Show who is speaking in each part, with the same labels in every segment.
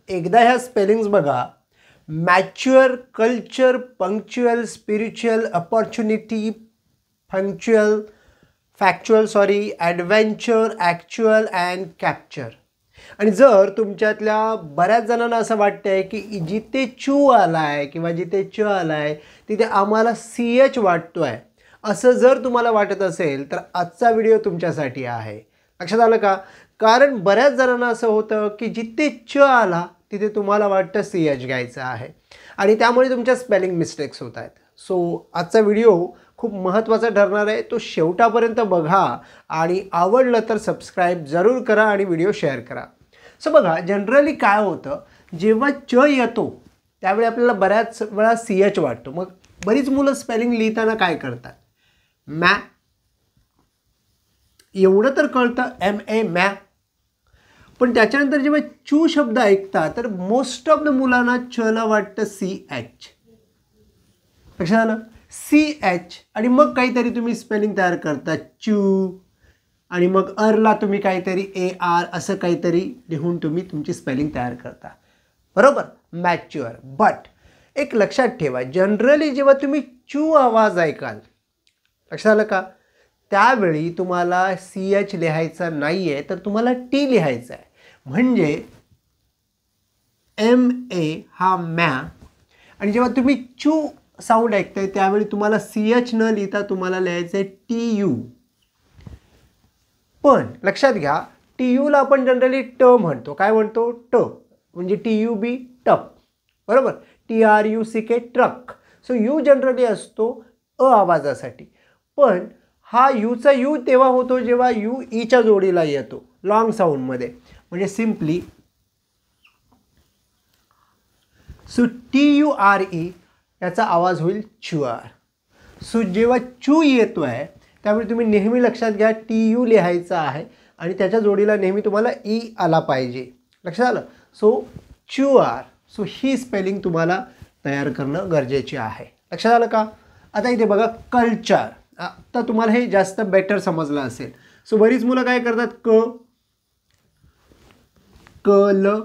Speaker 1: एकदा ह्या स्पेलिंग्स बघा. Mature, culture, punctual, spiritual, opportunity, functual, factual adventure, actual and capture. आणि जर तुमच्यातल्या बऱ्याच जणांना असं वाटतं आहे की जिथे चू आला आहे किंवा जिथे च आला आहे तिथे आम्हाला CH वाटतो आहे, असं जर तुम्हाला वाटत असेल तर आजचा व्हिडिओ तुमच्यासाठी आहे. लक्षात आलं का? कारण बऱ्याच जणांना असं होतं की जिथे च आला तिथे तुम्हाला वाटतं CH घ्यायचं आहे आणि त्यामुळे तुमच्या स्पेलिंग मिस्टेक्स होत आहेत. सो आजचा व्हिडिओ खूप महत्त्वाचा ठरणार आहे. तो शेवटापर्यंत बघा आणि आवडलं तर सबस्क्राईब जरूर करा आणि व्हिडिओ शेअर करा. सो बघा, जनरली काय होतं, जेव्हा च येतो त्यावेळी आपल्याला बऱ्याच वेळा CH वाटतो. मग बरीच मुलं स्पेलिंग लिहिताना काय करतात, मॅ एवढं तर कळतं, MA मॅ. पण त्याच्यानंतर जेव्हा चू शब्द ऐकता तर मोस्ट ऑफ द मुलांना चला वाटतं CH. लक्षात आलं? CH आणि मग काहीतरी तुम्ही स्पेलिंग तयार करता चू आणि मग अरला तुम्ही काहीतरी AR असं काहीतरी लिहून तुम्ही तुमची स्पेलिंग तयार करता. बरोबर? मॅच्युअर. बट एक लक्षात ठेवा, जनरली जेव्हा तुम्ही चू आवाज ऐकाल, लक्षात आलं का, त्यावेळी तुम्हाला CH लिहायचा नाही आहे तर तुम्हाला T लिहायचा आहे. म्हणजे MA हा मॅ आणि जेव्हा तुम्ही चू साऊंड ऐकताय त्यावेळी तुम्हाला CH न लिहिता तुम्हाला लिहायचं आहे TU. पण लक्षात घ्या, TUला आपण जनरली ट म्हणतो. काय म्हणतो? ट. म्हणजे TUB टप. बरोबर? TRUCK truck. So you generally असतो आवाजासाठी. पण हा यूचा यू तेव्हा होतो जेव्हा यू ईच्या जोडीला येतो लॉंग साऊंडमध्ये. म्हणजे सिम्पली सो TURE याचा आवाज होईल च्युआर. सो जेव्हा चू येतो आहे त्यामुळे तुम्ही नेहमी लक्षात घ्या TU लिहायचा आहे आणि त्याच्या जोडीला नेहमी तुम्हाला ई आला पाहिजे. लक्षात आलं? सो च्युआर. सो ही स्पेलिंग तुम्हाला तयार करणं गरजेचे आहे. लक्षात आलं का? आता इथे बघा, कल्चर. आता तुम्हाला हे जास्त बेटर समजलं असेल. सो बरीच मुलं काय करतात, क ल,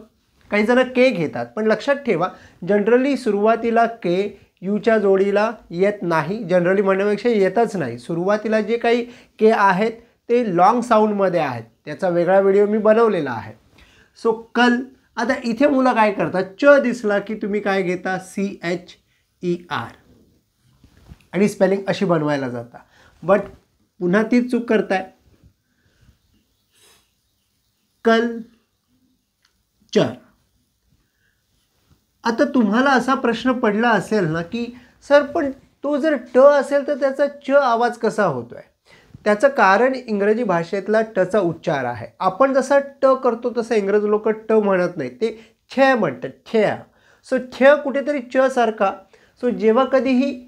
Speaker 1: काही जण के घेतात. पण लक्षात ठेवा, जनरली सुरुवातीला के यूच्या जोडीला येत नाही. जनरली म्हणण्यापेक्षा येतच नाही. सुरुवातीला जे काही के आहेत ते लॉंग साऊंडमध्ये आहेत. त्याचा वेगळा व्हिडिओ मी बनवलेला आहे. सो कल. आता इथे मुलं काय करतात, च दिसला की तुम्ही काय घेता, CHER आणि स्पेलिंग अशी बनवायला जाता. बट पुन्हा तीच चूक करताय. कल्चर. आता तुम्हाला असा प्रश्न पडला असेल ना की सर पण तो जर ट असेल तर त्याचा च आवाज कसा होतोय? त्याचं कारण इंग्रजी भाषेतला टचा उच्चार आहे. आपण जसा ट करतो तसं इंग्रजी लोक ट म्हणत नाही, ते छ म्हणतात, छ. सो छ कुठेतरी च सारखा. सो जेव्हा कधीही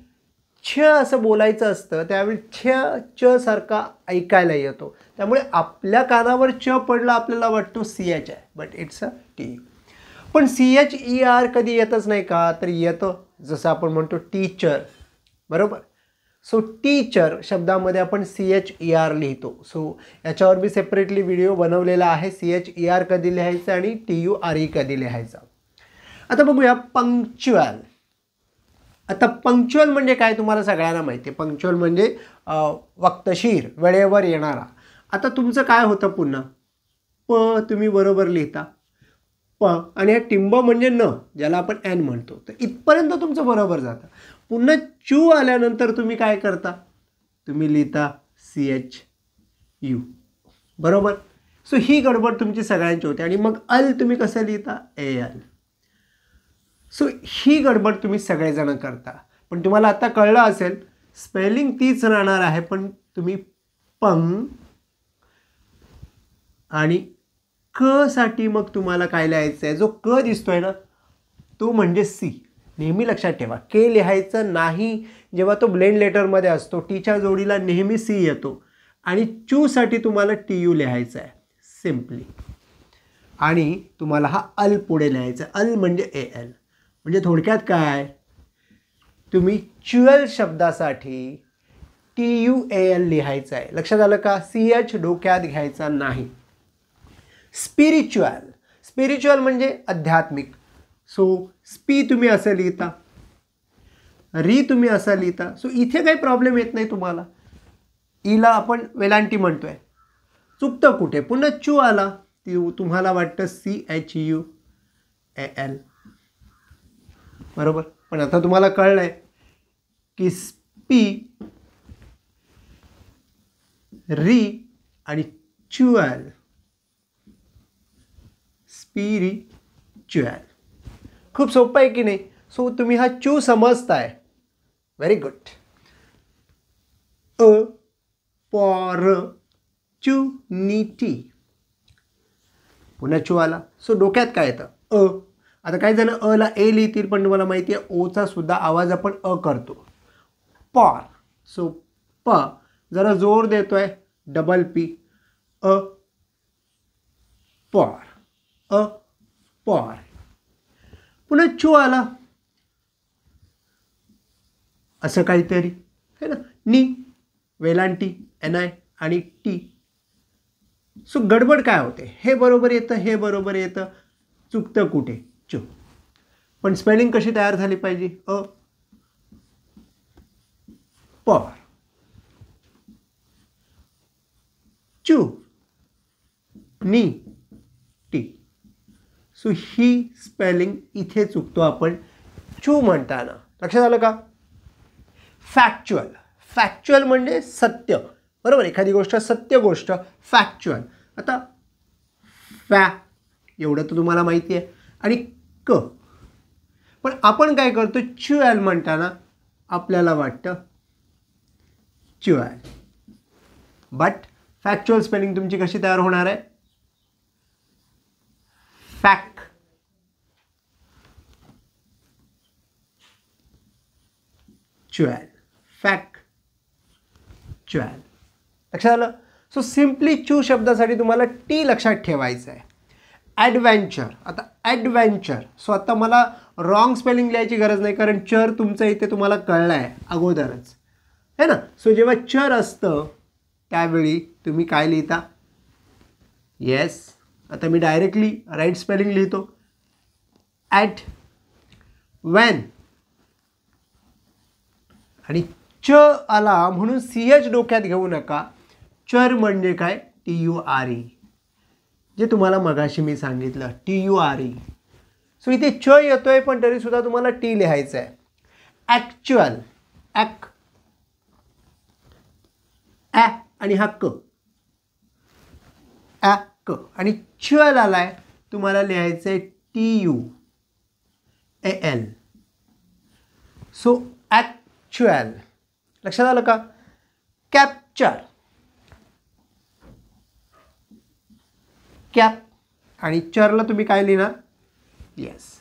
Speaker 1: छ असं बोलायचं असतं त्यावेळी च सारखा ऐकायला येतो. त्यामुळे आपल्या कानावर च पडला आपल्याला वाटतो CH आहे, बट इट्स अ T. पण CHER कधी येतच नाही का? तर येतं. जसं आपण म्हणतो टीचर. बरोबर? सो टीचर शब्दामध्ये आपण CHER लिहितो. सो याच्यावर मी सेपरेटली व्हिडिओ बनवलेला आहे, CHER कधी लिहायचं आणि TURE कधी लिहायचं. आता बघूया पंक्च्युअल. आता पंक्च्युअल म्हणजे काय तुम्हाला सगळ्यांना माहिती आहे. पंक्च्युअल म्हणजे वक्तशीर, वेळेवर येणारा. आता तुमचं काय होतं, पुन्हा प तुम्ही बरोबर लिहिता, प आणि हा टिंब म्हणजे न, ज्याला आपण एन म्हणतो. तर इथपर्यंत तुमचं बरोबर जातं. पुन्हा चू आल्यानंतर तुम्ही काय करता, तुम्ही लिहिता CHU. बरोबर? सो ही गडबड तुमची सगळ्यांची होते. आणि मग अल तुम्ही कसं लिहिता, AL. सो ही गडबड तुम्ही सगळेजण करता. पण तुम्हाला आता कळलं असेल स्पेलिंग तीच राहणार आहे, पण तुम्ही पंग आणि क साठी मग तुम्हाला काय लिहायचं आहे, जो क दिसतोय ना तो म्हणजे सी. नेहमी लक्षात ठेवा, के लिहायचं नाही जेव्हा तो ब्लेंड लेटरमध्ये असतो. टीच्या जोडीला नेहमी सी येतो आणि चूसाठी तुम्हाला TU लिहायचं आहे सिम्पली. आणि तुम्हाला हा अल पुढे लिहायचा. अल म्हणजे AL. म्हणजे थोडक्यात काय, तुम्ही च्युअल शब्दासाठी TUAL लिहायचं आहे. लक्षात आलं का? CH डोक्यात घ्यायचा नाही. स्पिरिच्युअल. स्पिरिच्युअल म्हणजे आध्यात्मिक. सो स्पी तुम्ही असं लिहिता, री तुम्ही असं लिहिता. सो इथे काही प्रॉब्लेम येत नाही तुम्हाला. ईला आपण वेलांटी म्हणतोय. चुकतं कुठे? पुन्हा चू आला तुम्हाला वाटतं CHUAL, बरोबर. पण आता तुम्हाला कळलंय की स्पी, री आणि च्युअल, स्पिरिच्युअल. खूप सोपं आहे की नाही? सो तुम्ही हा चू समजताय. Very good. अपॉर्च्युनिटी, पुन्हा चू आला. सो डोक्यात काय येतं? आता काही जण ला ए लिहितील, पण तुम्हाला माहिती आहे ओचा सुद्धा आवाज आपण करतो. पॉर. सो प जरा जोर देतोय, डबल पी. पॉर, पॉर. पुन्हा चू आला असं काहीतरी है ना. नी, वेलांटी NI आणि टी. सो गडबड काय होते? हे बरोबर येतं, हे बरोबर येतं, चुकतं कुठे? चू. पण स्पेलिंग कशी तयार झाली पाहिजे? पॉर, चू, नी, टी. सो ही स्पेलिंग इथे चुकतो आपण चू म्हणताना. लक्षात आलं का? फॅक्च्युअल. फॅक्च्युअल म्हणजे सत्य, बरोबर. एखादी गोष्ट सत्य गोष्ट, फॅक्च्युअल. आता फॅ एवढं तर तुम्हाला माहिती आहे, आणि क. पण आपण काय करतो? च्युअल म्हणताना आपल्याला वाटतं च्युअल. बट फॅक्च्युअल स्पेलिंग तुमची कशी तयार होणार आहे? फॅक, च्युअल, फॅक, च्युअल. लक्षात आलं? सो सिम्पली चू शब्दासाठी तुम्हाला टी लक्षात ठेवायचं आहे. ॲडव्हेंचर. आता ॲडव्हेंचर. सो आता मला रॉंग स्पेलिंग लिहायची गरज नाही, कारण चर तुमचं इथे तुम्हाला कळलं आहे अगोदरच, है ना. सो जेव्हा चर असतं त्यावेळी तुम्ही काय लिहिता? येस. आता मी डायरेक्टली राईट स्पेलिंग लिहितो. ॲट, वेन, आणि च आला म्हणून CH डोक्यात घेऊ नका. चर म्हणजे काय? TURE, जे तुम्हाला मगाशी मी सांगितलं, TURE. सो इथे च येतोय, पण तरी सुद्धा तुम्हाला टी लिहायचं आहे. ॲक्च्युअल, ॲक, ॲ आणि हा क, ॲक. आणि च्युअल आलाय, तुम्हाला लिहायचं आहे TUAL. So actual. लक्षात आलं का? कॅप्चर, कॅप, आणि चरला तुम्ही काय लिहिणार? Yes,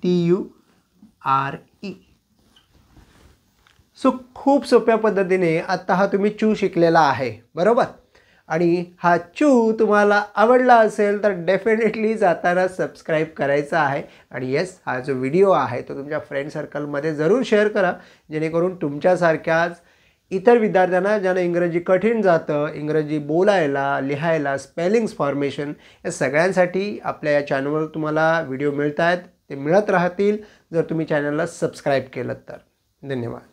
Speaker 1: TURE. सो खूप सोप्या पद्धतीने आता हा तुम्ही चू शिकलेला आहे, बरोबर. आणि हा चू तुम्हाला आवडला असेल तर डेफिनेटली जाताना सबस्क्राईब करायचा आहे. आणि येस, हा जो व्हिडिओ आहे तो तुमच्या फ्रेंड सर्कलमध्ये जरूर शेअर करा, जेणेकरून तुमच्यासारख्याच इतर विद्यार्थ्यांना ज्यांना इंग्रजी कठीण जातं, इंग्रजी बोलायला, लिहायला, स्पेलिंग्स फॉर्मेशन, या सगळ्यांसाठी आपल्या या चॅनलवर तुम्हाला व्हिडिओ मिळत आहेत. ते मिळत राहतील जर तुम्ही चॅनलला सबस्क्राईब केलं तर. धन्यवाद.